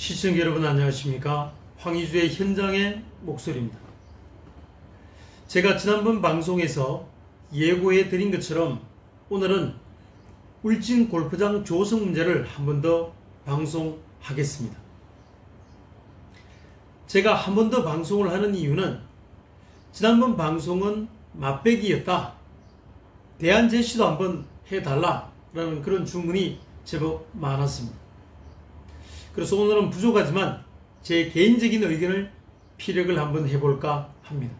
시청자 여러분 안녕하십니까? 황의주의 현장의 목소리입니다. 제가 지난번 방송에서 예고해 드린 것처럼 오늘은 울진 골프장 조성 문제를 한 번 더 방송하겠습니다. 제가 한 번 더 방송을 하는 이유는 지난번 방송은 맛배기였다, 대안 제시도 한번 해달라라는 그런 주문이 제법 많았습니다. 그래서 오늘은 부족하지만 제 개인적인 의견을 피력을 한번 해볼까 합니다.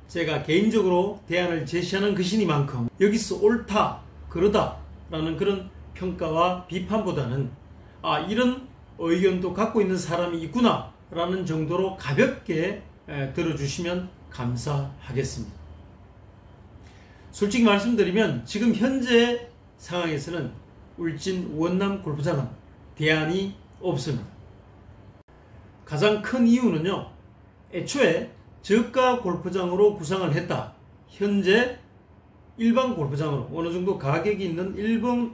제가 개인적으로 대안을 제시하는 것이니만큼 여기서 옳다 그러다 라는 그런 평가와 비판보다는 이런 의견도 갖고 있는 사람이 있구나 라는 정도로 가볍게 들어주시면 감사하겠습니다. 솔직히 말씀드리면 지금 현재 상황에서는 울진 원남 골프장은 대안이 없습니다. 가장 큰 이유는요, 애초에 저가 골프장으로 구상을 했다. 현재 일반 골프장으로 어느 정도 가격이 있는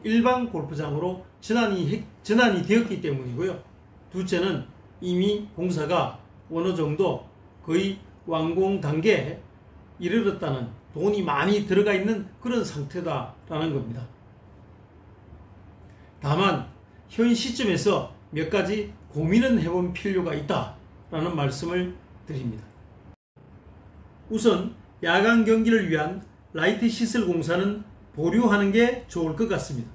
일반 골프장으로 전환이 되었기 때문이고요. 둘째는 이미 공사가 어느 정도 거의 완공 단계에 이르렀다는, 돈이 많이 들어가 있는 그런 상태다라는 겁니다. 다만 현 시점에서 몇 가지 고민은 해볼 필요가 있다라는 말씀을 드립니다. 우선 야간 경기를 위한 라이트 시설 공사는 보류하는 게 좋을 것 같습니다.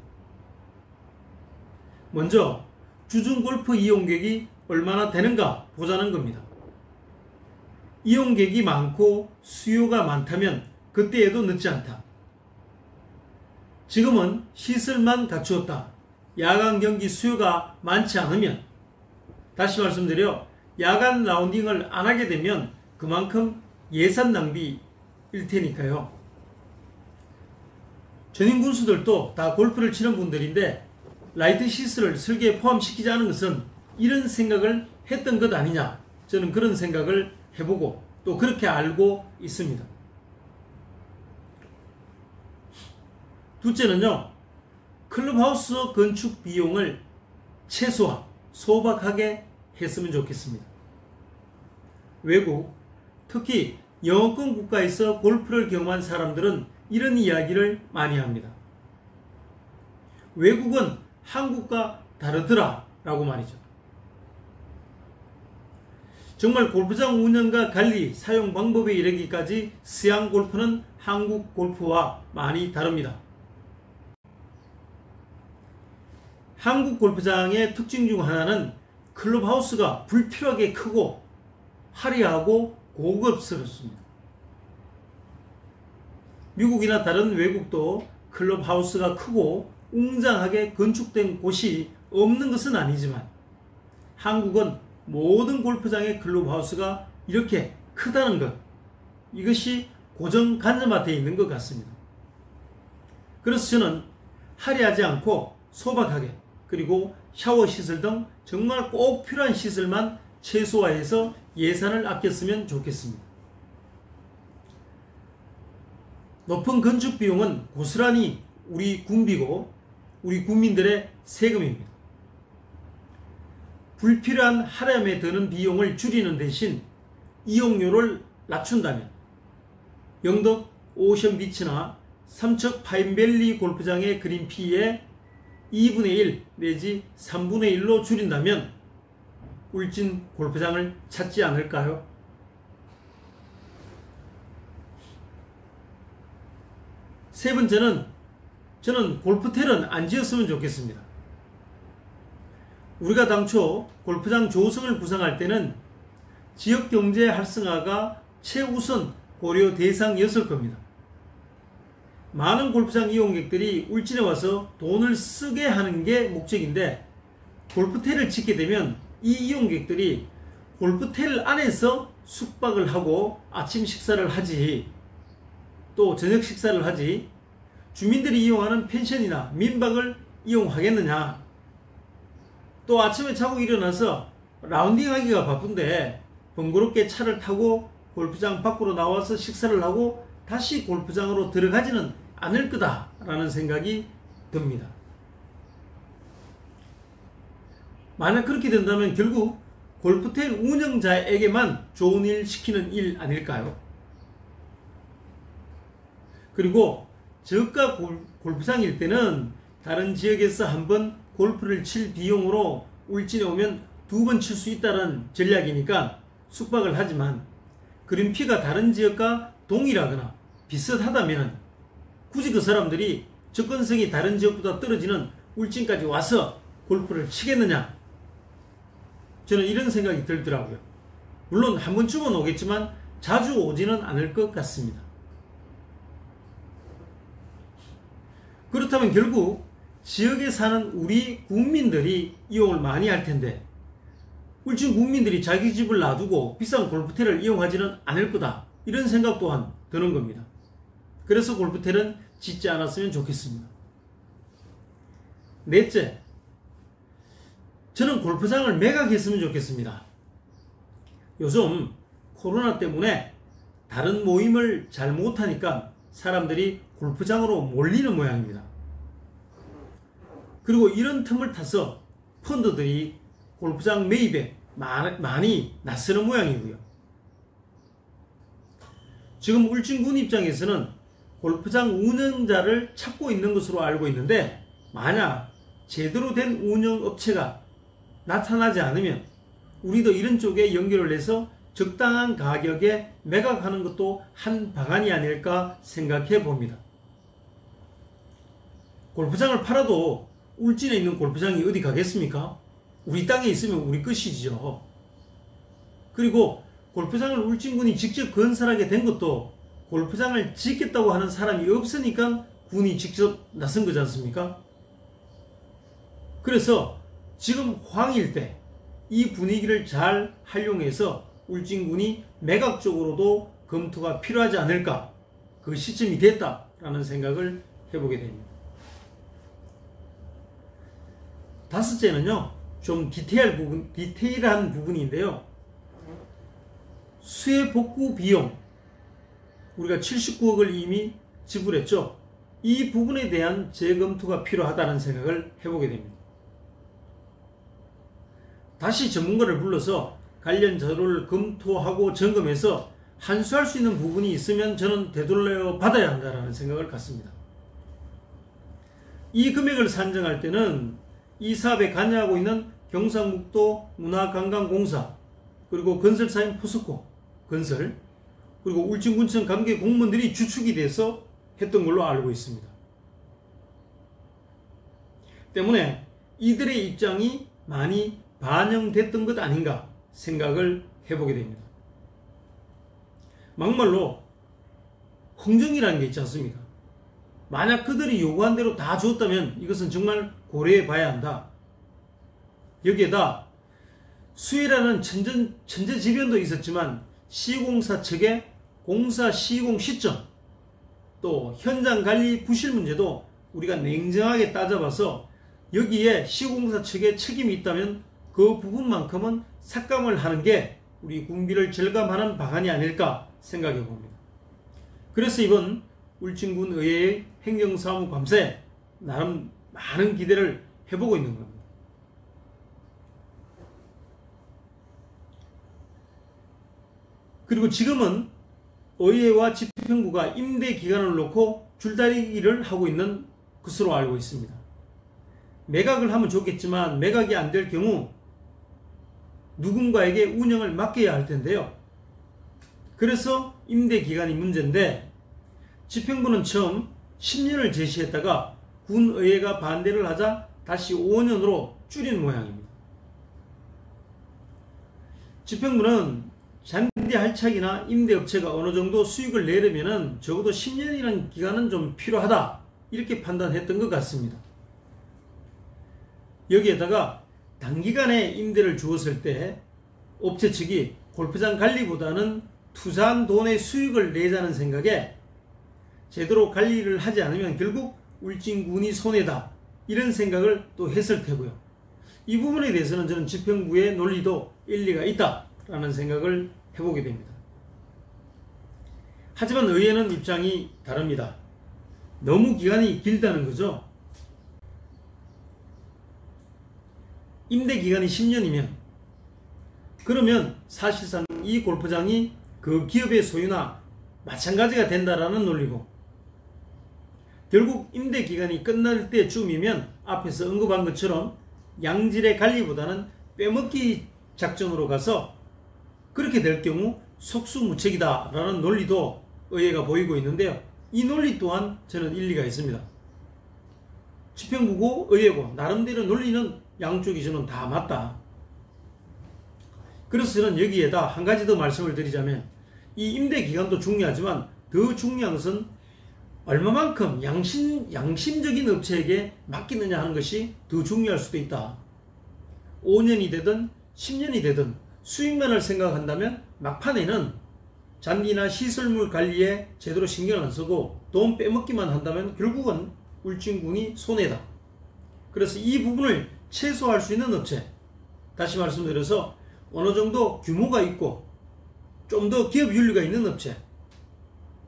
먼저 주중 골프 이용객이 얼마나 되는가 보자는 겁니다. 이용객이 많고 수요가 많다면 그때에도 늦지 않다. 지금은 시설만 갖추었다. 야간 경기 수요가 많지 않으면, 다시 말씀드려 야간 라운딩을 안 하게 되면 그만큼 예산 낭비일 테니까요. 전임 군수들도 다 골프를 치는 분들인데 라이트 시설을 설계에 포함시키지 않은 것은 이런 생각을 했던 것 아니냐, 저는 그런 생각을 해보고 또 그렇게 알고 있습니다. 둘째는요, 클럽하우스 건축 비용을 최소화, 소박하게 했으면 좋겠습니다. 외국, 특히 영어권 국가에서 골프를 경험한 사람들은 이런 이야기를 많이 합니다. 외국은 한국과 다르더라 라고 말이죠. 정말 골프장 운영과 관리, 사용 방법에 이르기까지 서양 골프는 한국 골프와 많이 다릅니다. 한국 골프장의 특징 중 하나는 클럽하우스가 불필요하게 크고 화려하고 고급스럽습니다. 미국이나 다른 외국도 클럽하우스가 크고 웅장하게 건축된 곳이 없는 것은 아니지만 한국은 모든 골프장의 클럽하우스가 이렇게 크다는 것, 이것이 고정관념화되어 있는 것 같습니다. 그래서 저는 화려하지 않고 소박하게, 그리고 샤워 시설 등 정말 꼭 필요한 시설만 최소화해서 예산을 아꼈으면 좋겠습니다. 높은 건축 비용은 고스란히 우리 군비고 우리 국민들의 세금입니다. 불필요한 하람에 드는 비용을 줄이는 대신 이용료를 낮춘다면 영덕 오션비치나 삼척 파인밸리 골프장의 그린피의 2분의 1 내지 3분의 1로 줄인다면 울진 골프장을 찾지 않을까요? 세 번째는 저는 골프텔은 안 지었으면 좋겠습니다. 우리가 당초 골프장 조성을 구상할 때는 지역경제 활성화가 최우선 고려 대상이었을 겁니다. 많은 골프장 이용객들이 울진에 와서 돈을 쓰게 하는 게 목적인데, 골프텔을 짓게 되면 이 이용객들이 골프텔 안에서 숙박을 하고 아침 식사를 하지, 또 저녁 식사를 하지, 주민들이 이용하는 펜션이나 민박을 이용하겠느냐. 또 아침에 자고 일어나서 라운딩 하기가 바쁜데 번거롭게 차를 타고 골프장 밖으로 나와서 식사를 하고 다시 골프장으로 들어가지는 않을 거다라는 생각이 듭니다. 만약 그렇게 된다면 결국 골프텔 운영자에게만 좋은 일 시키는 일 아닐까요? 그리고 저가 골프장일 때는 다른 지역에서 한번 골프를 칠 비용으로 울진에 오면 2번 칠 수 있다는 전략이니까 숙박을 하지만 그린피가 다른 지역과 동일하거나 비슷하다면 굳이 그 사람들이 접근성이 다른 지역보다 떨어지는 울진까지 와서 골프를 치겠느냐? 저는 이런 생각이 들더라고요. 물론 한 번쯤은 오겠지만 자주 오지는 않을 것 같습니다. 그렇다면 결국 지역에 사는 우리 국민들이 이용을 많이 할 텐데 울진 국민들이 자기 집을 놔두고 비싼 골프텔을 이용하지는 않을 거다. 이런 생각 또한 드는 겁니다. 그래서 골프텔은 짓지 않았으면 좋겠습니다. 넷째, 저는 골프장을 매각했으면 좋겠습니다. 요즘 코로나 때문에 다른 모임을 잘 못하니까 사람들이 골프장으로 몰리는 모양입니다. 그리고 이런 틈을 타서 펀드들이 골프장 매입에 많이 나서는 모양이고요. 지금 울진군 입장에서는 골프장 운영자를 찾고 있는 것으로 알고 있는데 만약 제대로 된 운영업체가 나타나지 않으면 우리도 이런 쪽에 연결을 해서 적당한 가격에 매각하는 것도 한 방안이 아닐까 생각해 봅니다. 골프장을 팔아도 울진에 있는 골프장이 어디 가겠습니까? 우리 땅에 있으면 우리 것이죠. 그리고 골프장을 울진군이 직접 건설하게 된 것도 골프장을 짓겠다고 하는 사람이 없으니까 군이 직접 나선 거지 않습니까? 그래서 지금 황일 때 이 분위기를 잘 활용해서 울진군이 매각적으로도 검토가 필요하지 않을까, 그 시점이 됐다라는 생각을 해보게 됩니다. 다섯째는요, 좀 디테일한 부분인데요. 수해 복구 비용, 우리가 79억을 이미 지불했죠. 이 부분에 대한 재검토가 필요하다는 생각을 해보게 됩니다. 다시 전문가를 불러서 관련 자료를 검토하고 점검해서 한수할 수 있는 부분이 있으면 저는 되돌려 받아야 한다는 생각을 갖습니다. 이 금액을 산정할 때는 이 사업에 관여하고 있는 경상북도 문화관광공사, 그리고 건설사인 포스코 건설, 그리고 울진군청 관계 공무원들이 주축이 돼서 했던 걸로 알고 있습니다. 때문에 이들의 입장이 많이 반영됐던 것 아닌가 생각을 해보게 됩니다. 막말로 흥정이라는 게 있지 않습니까? 만약 그들이 요구한 대로 다 줬다면 이것은 정말 고려해 봐야 한다. 여기에다 수혜라는 천재지변도 있었지만 시공사 측의 공사 시공 시점, 또 현장 관리 부실 문제도 우리가 냉정하게 따져봐서 여기에 시공사 측의 책임이 있다면 그 부분만큼은 삭감을 하는 게 우리 군비를 절감하는 방안이 아닐까 생각해 봅니다. 그래서 이번 울진군 의회의 행정사무감사에 나름 많은 기대를 해보고 있는 겁니다. 그리고 지금은 의회와 집행부가 임대 기간을 놓고 줄다리기를 하고 있는 것으로 알고 있습니다. 매각을 하면 좋겠지만 매각이 안 될 경우 누군가에게 운영을 맡겨야 할 텐데요. 그래서 임대 기간이 문제인데 집행부는 처음 10년을 제시했다가 군의회가 반대를 하자 다시 5년으로 줄인 모양입니다. 집행부는 잔디 할착이나 임대업체가 어느 정도 수익을 내려면 적어도 10년이라는 기간은 좀 필요하다, 이렇게 판단했던 것 같습니다. 여기에다가 단기간에 임대를 주었을 때 업체 측이 골프장 관리보다는 투자한 돈의 수익을 내자는 생각에 제대로 관리를 하지 않으면 결국 울진군이 손해다, 이런 생각을 또 했을 테고요. 이 부분에 대해서는 저는 집행부의 논리도 일리가 있다라는 생각을 해보게 됩니다. 하지만 의회는 입장이 다릅니다. 너무 기간이 길다는 거죠. 임대 기간이 10년이면 그러면 사실상 이 골프장이 그 기업의 소유나 마찬가지가 된다라는 논리고, 결국 임대 기간이 끝날 때쯤이면 앞에서 언급한 것처럼 양질의 관리보다는 빼먹기 작전으로 가서 그렇게 될 경우 속수무책이다라는 논리도 의회가 보이고 있는데요. 이 논리 또한 저는 일리가 있습니다. 집행부고 의회고 나름대로 논리는 양쪽이 저는 다 맞다. 그래서 저는 여기에다 한 가지 더 말씀을 드리자면, 이 임대 기간도 중요하지만 더 중요한 것은 얼마만큼 양심적인 업체에게 맡기느냐 하는 것이 더 중요할 수도 있다. 5년이 되든 10년이 되든 수익만을 생각한다면 막판에는 잔디나 시설물 관리에 제대로 신경을 안 쓰고 돈 빼먹기만 한다면 결국은 울진군이 손해다. 그래서 이 부분을 최소화할 수 있는 업체, 다시 말씀드려서 어느 정도 규모가 있고 좀 더 기업 윤리가 있는 업체,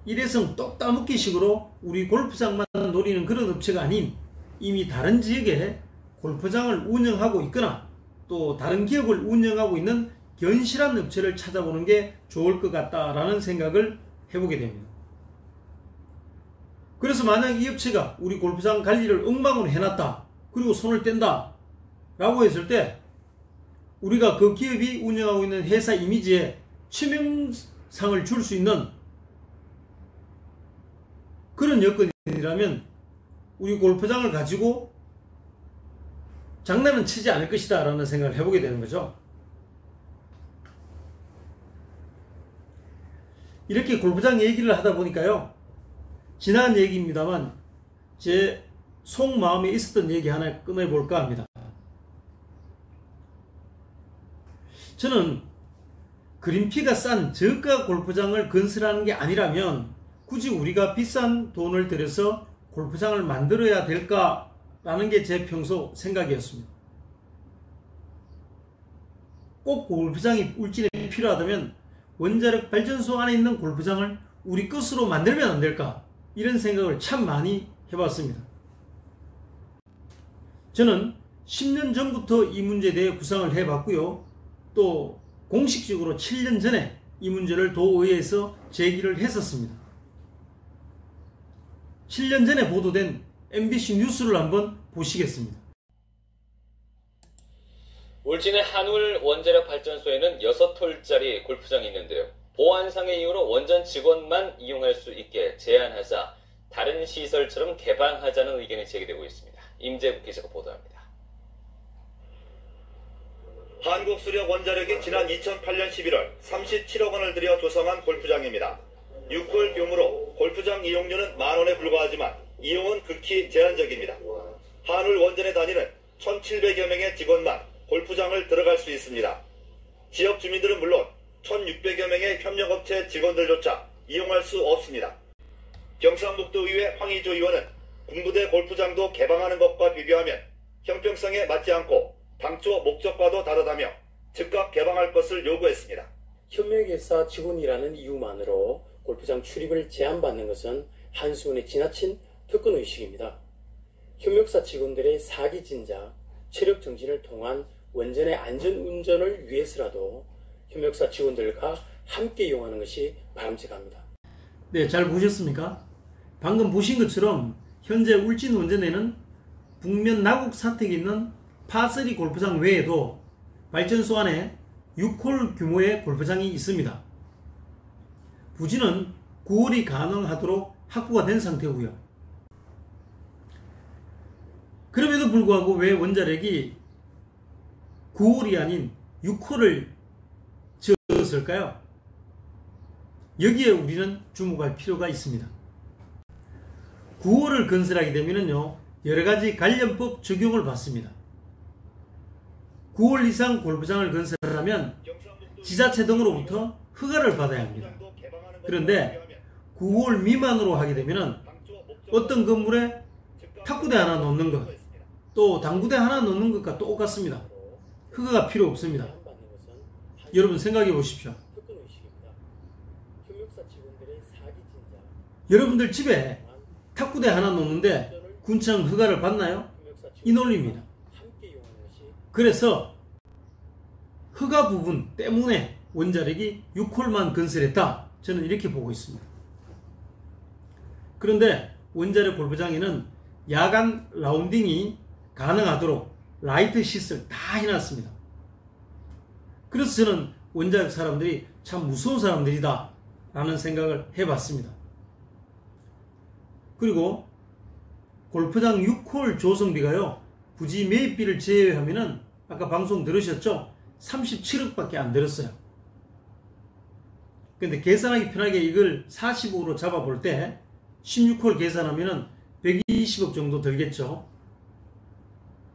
일회성 똑 따먹기 식으로 우리 골프장만 노리는 그런 업체가 아닌 이미 다른 지역에 골프장을 운영하고 있거나 또 다른 기업을 운영하고 있는 견실한 업체를 찾아보는 게 좋을 것 같다라는 생각을 해보게 됩니다. 그래서 만약 이 업체가 우리 골프장 관리를 엉망으로 해놨다, 그리고 손을 뗀다 라고 했을 때 우리가 그 기업이 운영하고 있는 회사 이미지에 치명상을 줄 수 있는 그런 여건이라면 우리 골프장을 가지고 장난은 치지 않을 것이다 라는 생각을 해보게 되는 거죠. 이렇게 골프장 얘기를 하다 보니까요, 지난 얘기입니다만 제 속마음에 있었던 얘기 하나 꺼내볼까 합니다. 저는 그린피가 싼 저가 골프장을 건설하는 게 아니라면 굳이 우리가 비싼 돈을 들여서 골프장을 만들어야 될까라는 게 제 평소 생각이었습니다. 꼭 골프장이 울진에 필요하다면 원자력 발전소 안에 있는 골프장을 우리 것으로 만들면 안 될까, 이런 생각을 참 많이 해봤습니다. 저는 10년 전부터 이 문제에 대해 구상을 해봤고요. 또 공식적으로 7년 전에 이 문제를 도의회에서 제기를 했었습니다. 7년 전에 보도된 MBC 뉴스를 한번 보시겠습니다. 울진의 한울 원자력 발전소에는 6홀짜리 골프장이 있는데요. 보안상의 이유로 원전 직원만 이용할 수 있게 제한하자 다른 시설처럼 개방하자는 의견이 제기되고 있습니다. 임재국 기자가 보도합니다. 한국수력원자력이 지난 2008년 11월 37억 원을 들여 조성한 골프장입니다. 6홀 규모로 골프장 이용료는 만원에 불과하지만 이용은 극히 제한적입니다. 한울 원전에 다니는 1,700여 명의 직원만 골프장을 들어갈 수 있습니다. 지역 주민들은 물론 1,600여 명의 협력업체 직원들조차 이용할 수 없습니다. 경상북도의회 황희조 의원은 군부대 골프장도 개방하는 것과 비교하면 형평성에 맞지 않고 당초 목적과도 다르다며 즉각 개방할 것을 요구했습니다. 협력회사 직원이라는 이유만으로 골프장 출입을 제한받는 것은 한수원의 지나친 특권의식입니다. 협력사 직원들의 사기 진작, 체력 정진을 통한 원전의 안전운전을 위해서라도 협력사 직원들과 함께 이용하는 것이 바람직합니다. 네, 잘 보셨습니까? 방금 보신 것처럼 현재 울진 원전에는 북면 나곡 사택에 있는 파3 골프장 외에도 발전소 안에 6홀 규모의 골프장이 있습니다. 부지는 9홀이 가능하도록 확보가 된 상태고요. 그럼에도 불구하고 왜 원자력이 9홀이 아닌 6홀을 지었을까요? 여기에 우리는 주목할 필요가 있습니다. 9홀을 건설하게 되면요, 여러가지 관련법 적용을 받습니다. 9홀 이상 골프장을 건설하면 지자체 등으로부터 허가를 받아야 합니다. 그런데 9홀 미만으로 하게 되면 어떤 건물에 탁구대 하나 놓는 것, 또 당구대 하나 놓는 것과 똑같습니다. 허가가 필요 없습니다. 여러분 생각해 보십시오. 여러분들 집에 탁구대 하나 놓는데 군청 허가를 받나요? 이 논리입니다. 그래서 허가 부분 때문에 원자력이 6홀만 건설했다. 저는 이렇게 보고 있습니다. 그런데 원자력 골프장에는 야간 라운딩이 가능하도록 라이트 시설 다 해놨습니다. 그래서 저는 원자력 사람들이 참 무서운 사람들이다 라는 생각을 해봤습니다. 그리고 골프장 6홀 조성비가요, 부지 매입비를 제외하면은 아까 방송 들으셨죠? 37억밖에 안 들었어요. 근데 계산하기 편하게 이걸 40억으로 잡아볼 때 16홀 계산하면은 120억 정도 들겠죠.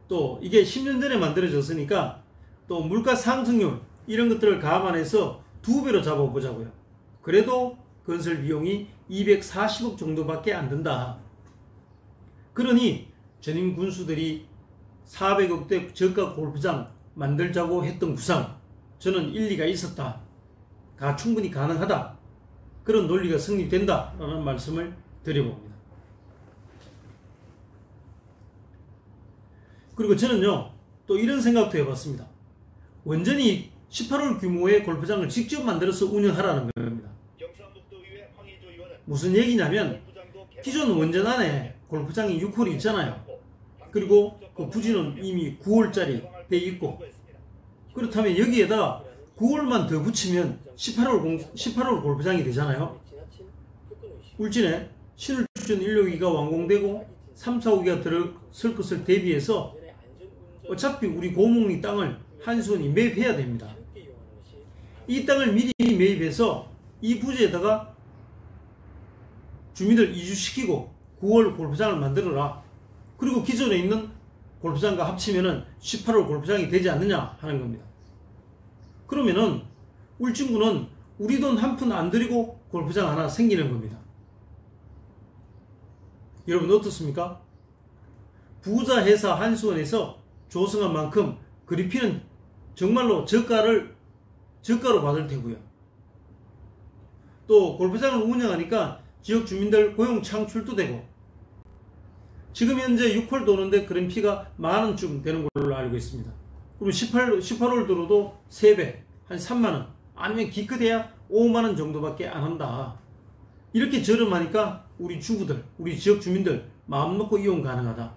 또 이게 10년 전에 만들어졌으니까 또 물가 상승률 이런 것들을 감안해서 2배로 잡아보자고요. 그래도 건설 비용이 240억 정도밖에 안 든다. 그러니 전임 군수들이 400억대 저가 골프장 만들자고 했던 구상, 저는 일리가 있었다. 충분히 가능하다. 그런 논리가 성립된다 라는 말씀을 드려봅니다. 그리고 저는요, 또 이런 생각도 해봤습니다. 완전히 18홀 규모의 골프장을 직접 만들어서 운영하라는 겁니다. 무슨 얘기냐면 기존 원전 안에 골프장이 6홀이 있잖아요. 그리고 그 부지는 이미 9홀짜리 돼 있고, 그렇다면 여기에다 9홀만 더 붙이면 18홀 골프장이 되잖아요. 울진에 신울주전 1, 2기가 완공되고 3, 4호기가 들어설 것을 대비해서 어차피 우리 고목리 땅을 한수원이 매입해야 됩니다. 이 땅을 미리 매입해서 이 부지에다가 주민들 이주시키고 9홀 골프장을 만들어라. 그리고 기존에 있는 골프장과 합치면은 18홀 골프장이 되지 않느냐 하는 겁니다. 그러면은 울진군은 우리 돈 한 푼 안 들이고 골프장 하나 생기는 겁니다. 여러분 어떻습니까? 부자 회사 한수원에서 조성한 만큼 그리피는 정말로 저가로 받을 테고요. 또 골프장을 운영하니까 지역 주민들 고용 창출도 되고, 지금 현재 6홀 도는데 그린피가 10,000원쯤 되는 걸로 알고 있습니다. 그럼 18홀 도로도 3배, 한 3만원, 아니면 기껏해야 5만원 정도밖에 안 한다. 이렇게 저렴하니까 우리 주부들, 우리 지역 주민들 마음 놓고 이용 가능하다.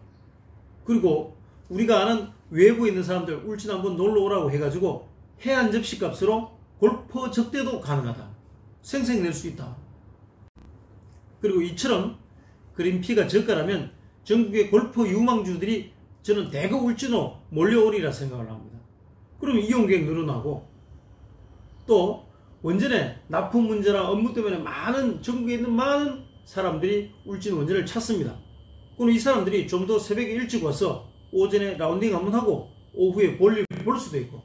그리고 우리가 아는 외부에 있는 사람들 울진 한번 놀러 오라고 해가지고 해안 접시 값으로 골프 접대도 가능하다. 생생 낼 수 있다. 그리고 이처럼 그린피가 저가라면 전국의 골프 유망주들이 저는 대거 울진으로 몰려오리라 생각을 합니다. 그러면 이용객 늘어나고, 또 원전에 납품 문제나 업무 때문에 전국에 있는 많은 사람들이 울진 원전을 찾습니다. 그럼 이 사람들이 좀 더 새벽에 일찍 와서 오전에 라운딩 한번 하고 오후에 볼일 볼 수도 있고,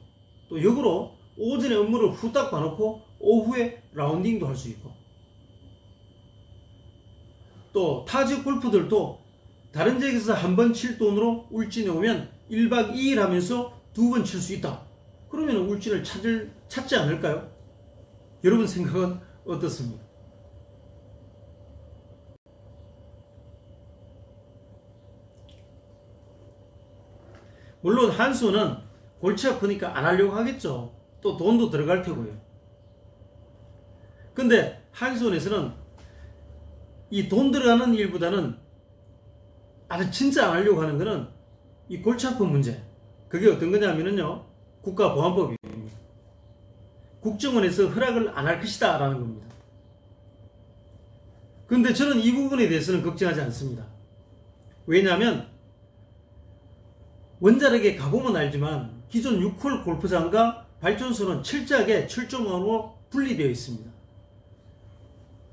또 역으로 오전에 업무를 후딱 봐놓고 오후에 라운딩도 할 수 있고, 또 타지역 골프들도 다른 지역에서 한 번 칠 돈으로 울진에 오면 1박 2일 하면서 2번 칠 수 있다. 그러면 울진을 찾지 않을까요? 여러분 생각은 어떻습니까? 물론 한수는 골치 아프니까 안 하려고 하겠죠. 또 돈도 들어갈 테고요. 근데 한수원에서는 이 돈 들어가는 일보다는 아주 진짜 안 하려고 하는 거는 이 골치 아픈 문제. 그게 어떤 거냐면요, 국가보안법입니다. 국정원에서 허락을 안 할 것이다 라는 겁니다. 근데 저는 이 부분에 대해서는 걱정하지 않습니다. 왜냐하면 원자력에 가보면 알지만 기존 6홀 골프장과 발전소는 철저하게 철조망으로 분리되어 있습니다.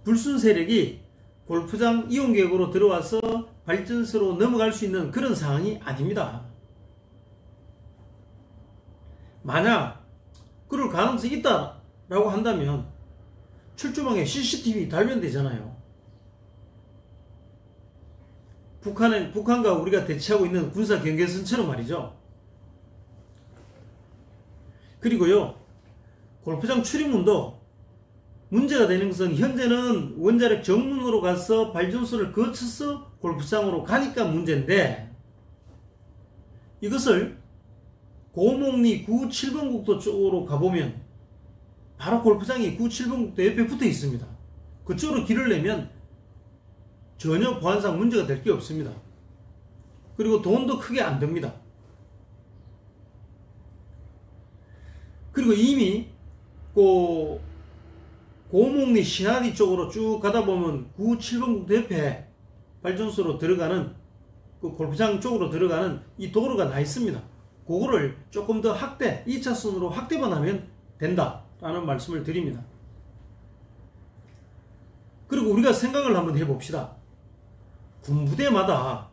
불순 세력이 골프장 이용객으로 들어와서 발전소로 넘어갈 수 있는 그런 상황이 아닙니다. 만약 그럴 가능성이 있다라고 한다면 철조망에 CCTV 달면 되잖아요. 북한과 우리가 대치하고 있는 군사 경계선처럼 말이죠. 그리고요, 골프장 출입문도 문제가 되는 것은 현재는 원자력 정문으로 가서 발전소를 거쳐서 골프장으로 가니까 문제인데, 이것을 고목리 9, 7번 국도 쪽으로 가보면 바로 골프장이 9, 7번 국도 옆에 붙어 있습니다. 그쪽으로 길을 내면 전혀 보안상 문제가 될 게 없습니다. 그리고 돈도 크게 안 듭니다. 그리고 이미 고목리 신안리 쪽으로 쭉 가다 보면 9, 7번 국도 옆에 발전소로 들어가는 그 골프장 쪽으로 들어가는 이 도로가 나 있습니다. 그거를 조금 더 확대, 2차선으로 확대만 하면 된다라는 말씀을 드립니다. 그리고 우리가 생각을 한번 해봅시다. 군부대마다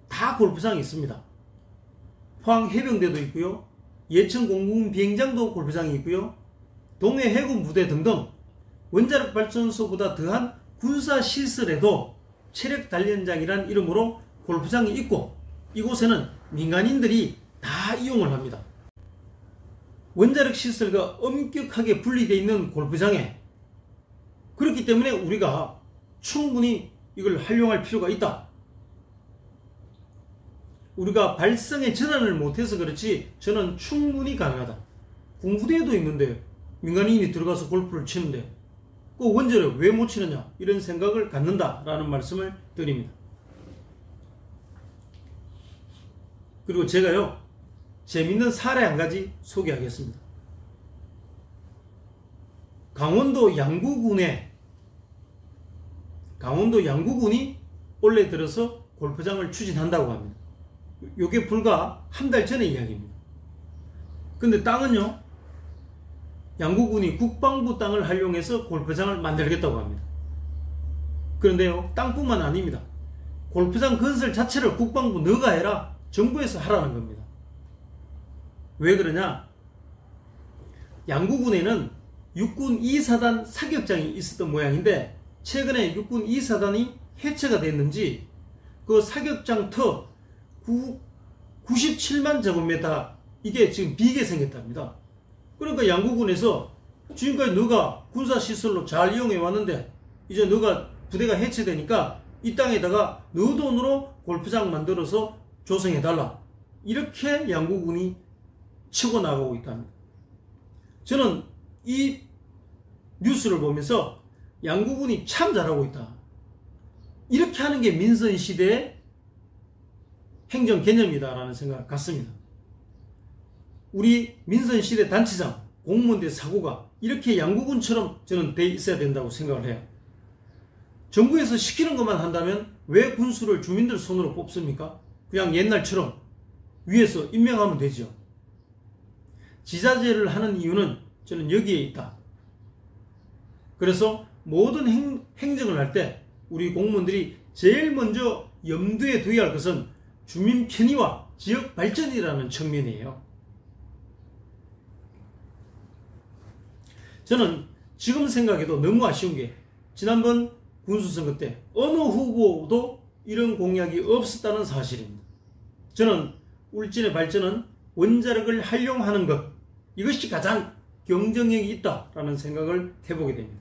다 골프장이 있습니다. 포항 해병대도 있고요. 예천 공군 비행장도 골프장이 있고요. 동해 해군 부대 등등 원자력 발전소보다 더한 군사시설에도 체력 단련장이란 이름으로 골프장이 있고 이곳에는 민간인들이 다 이용을 합니다. 원자력 시설과 엄격하게 분리되어 있는 골프장에 그렇기 때문에 우리가 충분히 이걸 활용할 필요가 있다. 우리가 발성의 전환을 못해서 그렇지 저는 충분히 가능하다. 군부대에도 있는데 민간인이 들어가서 골프를 치는데 그 원자력 왜 못 치느냐 이런 생각을 갖는다라는 말씀을 드립니다. 그리고 제가요 재밌는 사례 한 가지 소개하겠습니다. 강원도 양구군이 올해 들어서 골프장을 추진한다고 합니다. 이게 불과 한 달 전의 이야기입니다. 근데 땅은요 양구군이 국방부 땅을 활용해서 골프장을 만들겠다고 합니다. 그런데요 땅뿐만 아닙니다. 골프장 건설 자체를 국방부 너가 해라 정부에서 하라는 겁니다. 왜 그러냐? 양구군에는 육군 2사단 사격장이 있었던 모양인데 최근에 육군 2사단이 해체가 됐는지 그 사격장 터 97만 제곱미터 이게 지금 비게 생겼답니다. 그러니까 양구군에서 지금까지 너가 군사시설로 잘 이용해 왔는데 이제 너가 부대가 해체되니까 이 땅에다가 너 돈으로 골프장 만들어서 조성해달라. 이렇게 양구군이 치고 나가고 있답니다. 저는 이 뉴스를 보면서 양구군이 참 잘하고 있다. 이렇게 하는 게 민선시대의 행정 개념이다라는 생각을 갖습니다. 우리 민선시대 단체장, 공무원들 사고가 이렇게 양구군처럼 저는 돼 있어야 된다고 생각을 해요. 정부에서 시키는 것만 한다면 왜 군수를 주민들 손으로 뽑습니까? 그냥 옛날처럼 위에서 임명하면 되죠. 지자체를 하는 이유는 저는 여기에 있다. 그래서 모든 행정을 할 때 우리 공무원들이 제일 먼저 염두에 둬야 할 것은 주민 편의와 지역 발전이라는 측면이에요. 저는 지금 생각해도 너무 아쉬운 게 지난번 군수선거 때 어느 후보도 이런 공약이 없었다는 사실입니다. 저는 울진의 발전은 원자력을 활용하는 것 이것이 가장 경쟁력이 있다라는 생각을 해보게 됩니다.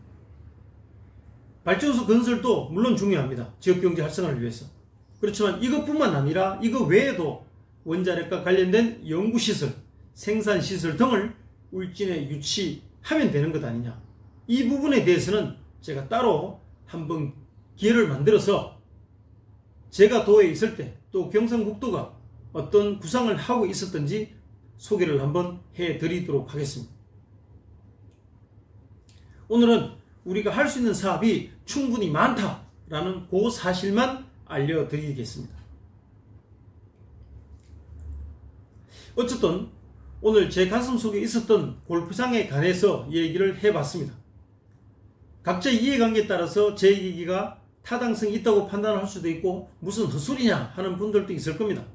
발전소 건설도 물론 중요합니다. 지역경제 활성화를 위해서. 그렇지만 이것뿐만 아니라 이거 외에도 원자력과 관련된 연구시설, 생산시설 등을 울진에 유치하면 되는 것 아니냐. 이 부분에 대해서는 제가 따로 한번 기회를 만들어서 제가 도에 있을 때 또 경상북도가 어떤 구상을 하고 있었던지 소개를 한번 해드리도록 하겠습니다. 오늘은 우리가 할 수 있는 사업이 충분히 많다라는 그 사실만 알려드리겠습니다. 어쨌든 오늘 제 가슴 속에 있었던 골프장에 관해서 얘기를 해봤습니다. 각자의 이해관계에 따라서 제 얘기가 타당성이 있다고 판단할 수도 있고 무슨 헛소리냐 하는 분들도 있을 겁니다.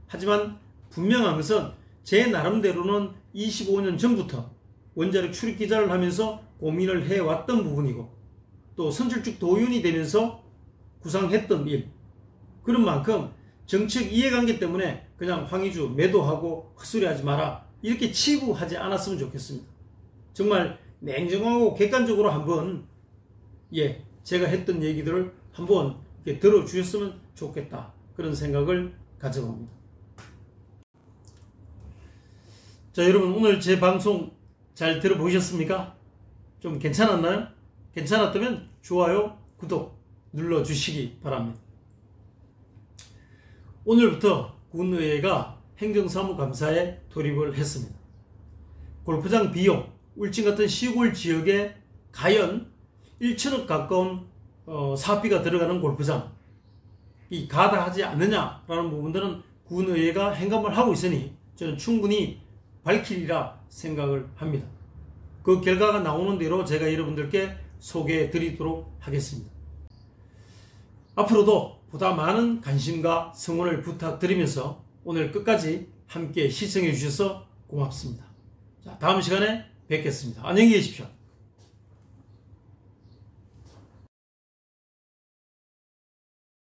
하지만 분명한 것은 제 나름대로는 25년 전부터 원자력 출입 기자를 하면서 고민을 해왔던 부분이고 또 선출직 도윤이 되면서 구상했던 일, 그런 만큼 정책 이해관계 때문에 그냥 황의주 매도하고 헛소리하지 마라 이렇게 치부하지 않았으면 좋겠습니다. 정말 냉정하고 객관적으로 한번 제가 했던 얘기들을 한번 들어주셨으면 좋겠다 그런 생각을 가져봅니다. 자, 여러분 오늘 제 방송 잘 들어보셨습니까? 좀 괜찮았나요? 괜찮았다면 좋아요, 구독 눌러주시기 바랍니다. 오늘부터 군의회가 행정사무감사에 돌입을 했습니다. 골프장 비용, 울진 같은 시골 지역에 과연 1천억 가까운 사업비가 들어가는 골프장 이 가다하지 않느냐라는 부분들은 군의회가 행감을 하고 있으니 저는 충분히 밝히리라 생각을 합니다. 그 결과가 나오는 대로 제가 여러분들께 소개해 드리도록 하겠습니다. 앞으로도 보다 많은 관심과 성원을 부탁드리면서 오늘 끝까지 함께 시청해 주셔서 고맙습니다. 자, 다음 시간에 뵙겠습니다. 안녕히 계십시오.